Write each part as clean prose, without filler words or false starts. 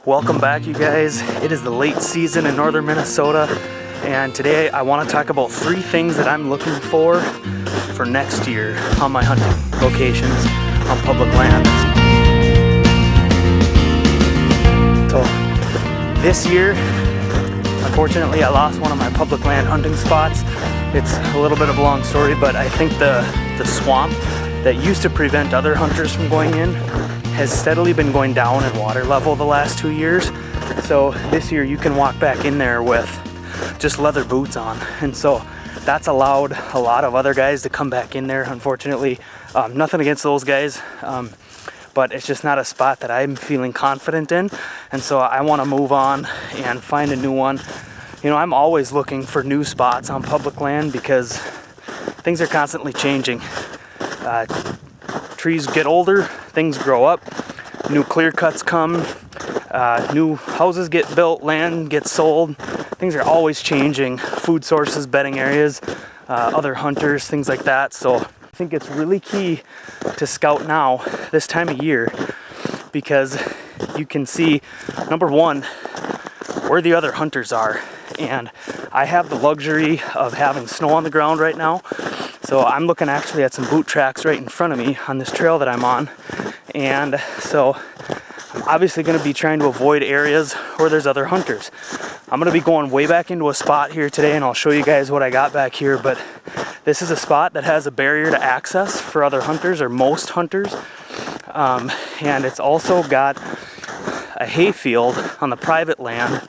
Welcome back, you guys. It is the late season in northern Minnesota, and today I want to talk about 3 things that I'm looking for next year on my hunting locations on public land. So this year, unfortunately, I lost one of my public land hunting spots. It's a little bit of a long story, but I think the swamp that used to prevent other hunters from going in has steadily been going down in water level the last 2 years. So this year you can walk back in there with just leather boots on, and so that's allowed a lot of other guys to come back in there. Unfortunately, nothing against those guys, but it's just not a spot that I'm feeling confident in, and so I want to move on and find a new one. You know, I'm always looking for new spots on public land because things are constantly changing. Trees get older, things grow up, new clear cuts come, new houses get built, land gets sold. Things are always changing. Food sources, bedding areas, other hunters, things like that. So I think it's really key to scout now, this time of year, because you can see, number one, where the other hunters are. And I have the luxury of having snow on the ground right now. So I'm looking actually at some boot tracks right in front of me on this trail that I'm on. And so I'm obviously going to be trying to avoid areas where there's other hunters. I'm going to be going way back into a spot here today, and I'll show you guys what I got back here. But this is a spot that has a barrier to access for other hunters, or most hunters. And it's also got a hay field on the private land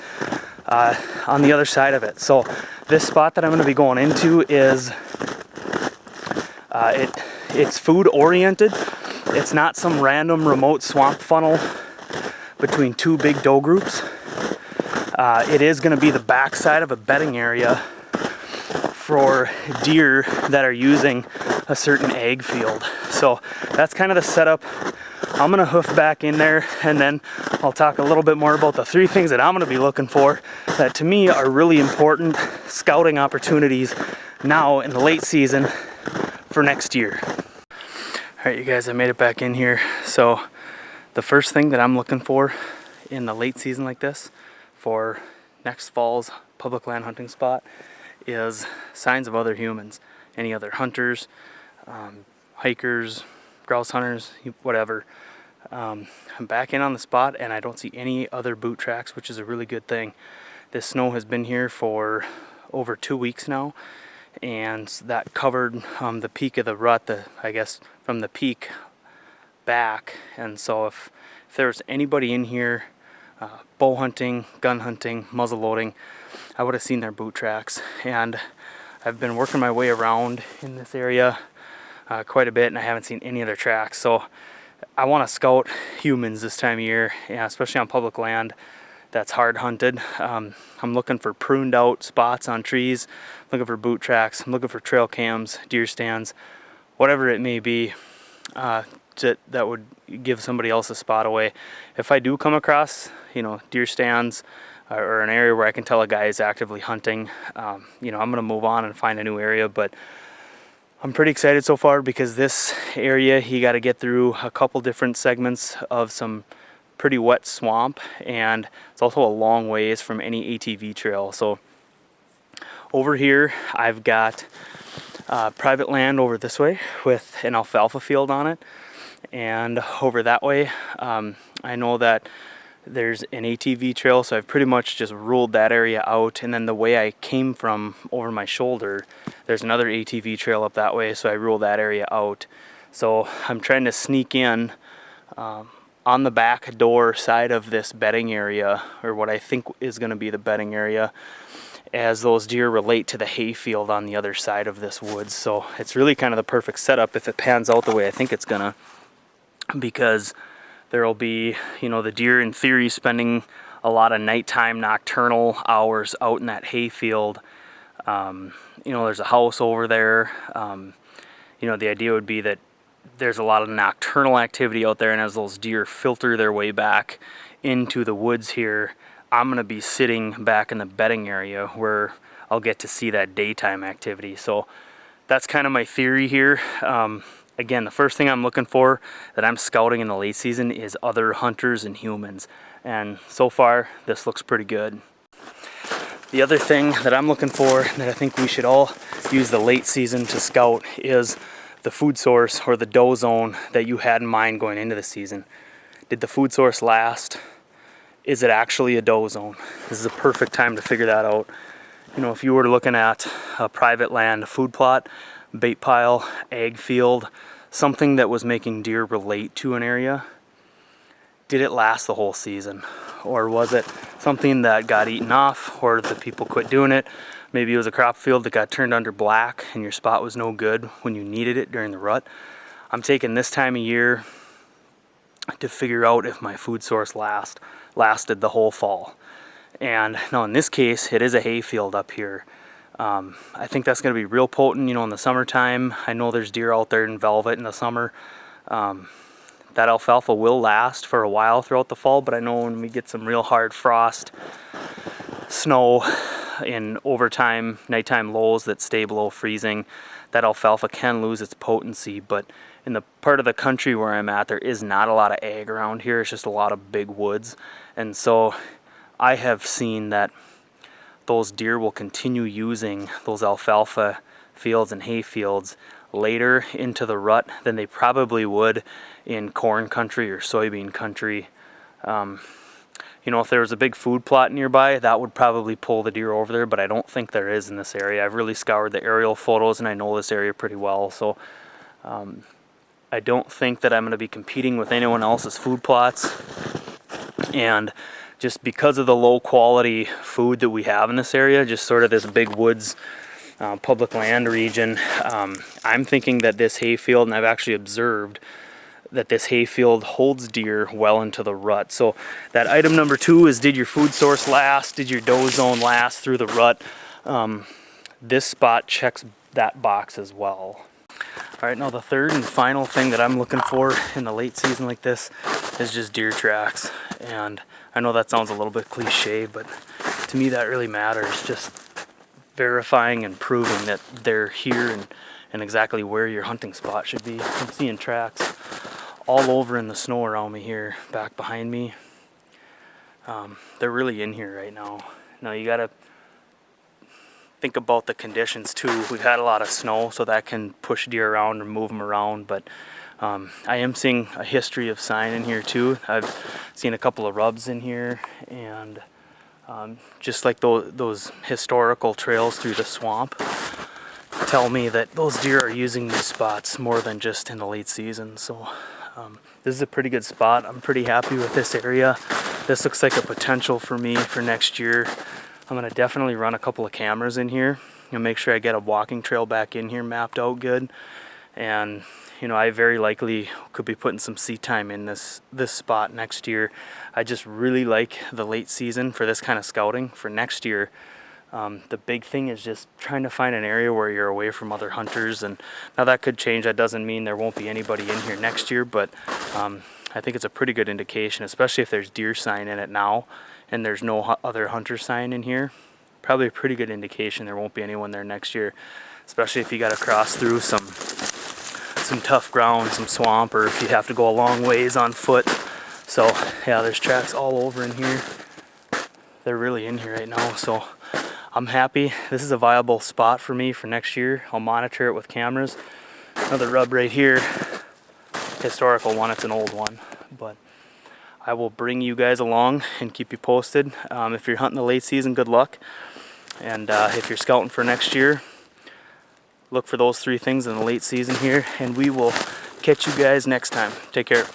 on the other side of it. So this spot that I'm going to be going into is it's food oriented. It's not some random remote swamp funnel between 2 big doe groups. It is going to be the backside of a bedding area for deer that are using a certain ag field. So that's kind of the setup. I'm going to hoof back in there, and then I'll talk a little bit more about the 3 things that I'm going to be looking for that to me are really important scouting opportunities now in the late season for next year. Alright, you guys, I made it back in here. So the first thing that I'm looking for in the late season like this for next fall's public land hunting spot is signs of other humans, any other hunters, hikers, grouse hunters, whatever. I'm back in on the spot and I don't see any other boot tracks, which is a really good thing. This snow has been here for over 2 weeks now, and that covered the peak of the rut, I guess from the peak back. And so if there's anybody in here bow hunting, gun hunting, muzzle loading, I would have seen their boot tracks. And I've been working my way around in this area quite a bit, and I haven't seen any other tracks. So I want to scout humans this time of year, especially on public land that's hard hunted. I'm looking for pruned out spots on trees, looking for boot tracks, I'm looking for trail cams, deer stands, whatever it may be, that would give somebody else a spot away. If I do come across, deer stands or an area where I can tell a guy is actively hunting, I'm going to move on and find a new area. But I'm pretty excited so far because this area, you got to get through a couple different segments of some pretty wet swamp, and it's also a long ways from any ATV trail. So over here I've got private land over this way with an alfalfa field on it, and over that way I know that there's an ATV trail, so I've pretty much just ruled that area out. And then the way I came from over my shoulder, there's another ATV trail up that way, so I ruled that area out. So I'm trying to sneak in on the back door side of this bedding area, or what I think is going to be the bedding area, as those deer relate to the hay field on the other side of this woods. So it's really kind of the perfect setup if it pans out the way I think it's gonna, because there'll be, the deer in theory spending a lot of nighttime nocturnal hours out in that hay field. There's a house over there. The idea would be that there's a lot of nocturnal activity out there, and as those deer filter their way back into the woods here, I'm going to be sitting back in the bedding area where I'll get to see that daytime activity. So that's kind of my theory here. Again, the first thing I'm looking for that I'm scouting in the late season is other hunters and humans. and so far this looks pretty good. The other thing that I'm looking for that I think we should all use the late season to scout is the food source or the doe zone that you had in mind going into the season. Did the food source last? Is it actually a doe zone? This is a perfect time to figure that out. You know, if you were looking at a private land, a food plot, bait pile, ag field, something that was making deer relate to an area, did it last the whole season? Or was it something that got eaten off, or the people quit doing it? Maybe it was a crop field that got turned under black and your spot was no good when you needed it during the rut. I'm taking this time of year to figure out if my food source lasted the whole fall. And now in this case, it is a hay field up here. I think that's going to be real potent, you know, in the summertime. I know there's deer out there in velvet in the summer. That alfalfa will last for a while throughout the fall, but I know when we get some real hard frost, snow, in overtime, nighttime lows that stay below freezing, that alfalfa can lose its potency. But in the part of the country where I'm at, there is not a lot of ag around here. It's just a lot of big woods. And so I have seen that those deer will continue using those alfalfa fields and hay fields later into the rut than they probably would in corn country or soybean country. You know, if there was a big food plot nearby, that would probably pull the deer over there, but I don't think there is in this area. I've really scoured the aerial photos and I know this area pretty well, so I don't think that I'm going to be competing with anyone else's food plots. And just because of the low quality food that we have in this area, just sort of this big woods public land region, I'm thinking that this hayfield, and I've actually observed that this hayfield holds deer well into the rut. So that item number 2 is, did your food source last? Did your doe zone last through the rut? This spot checks that box as well. All right, now the third and final thing that I'm looking for in the late season like this is just deer tracks. And I know that sounds a little bit cliche, but to me that really matters. Just verifying and proving that they're here and exactly where your hunting spot should be. I'm seeing tracks all over in the snow around me here, back behind me. They're really in here right now. Now you gotta think about the conditions too. We've had a lot of snow, so that can push deer around or move them around, but I am seeing a history of sign in here too. I've seen a couple of rubs in here, and just like those historical trails through the swamp tell me that those deer are using these spots more than just in the late season. So this is a pretty good spot. I'm pretty happy with this area. This looks like a potential for me for next year. I'm going to definitely run a couple of cameras in here and make sure I get a walking trail back in here mapped out good. And you know, I very likely could be putting some seat time in this spot next year. I just really like the late season for this kind of scouting for next year. The big thing is just trying to find an area where you're away from other hunters, and now that could change. That doesn't mean there won't be anybody in here next year, but I think it's a pretty good indication, especially if there's deer sign in it now and there's no other hunter sign in here. Probably a pretty good indication there won't be anyone there next year, especially if you got to cross through some tough ground, some swamp, or if you have to go a long ways on foot. So yeah, there's tracks all over in here. They're really in here right now, so I'm happy. This is a viable spot for me for next year. I'll monitor it with cameras. Another rub right here, historical one, it's an old one, but I will bring you guys along and keep you posted. If you're hunting the late season, good luck, and if you're scouting for next year, look for those 3 things in the late season here, and we will catch you guys next time. Take care.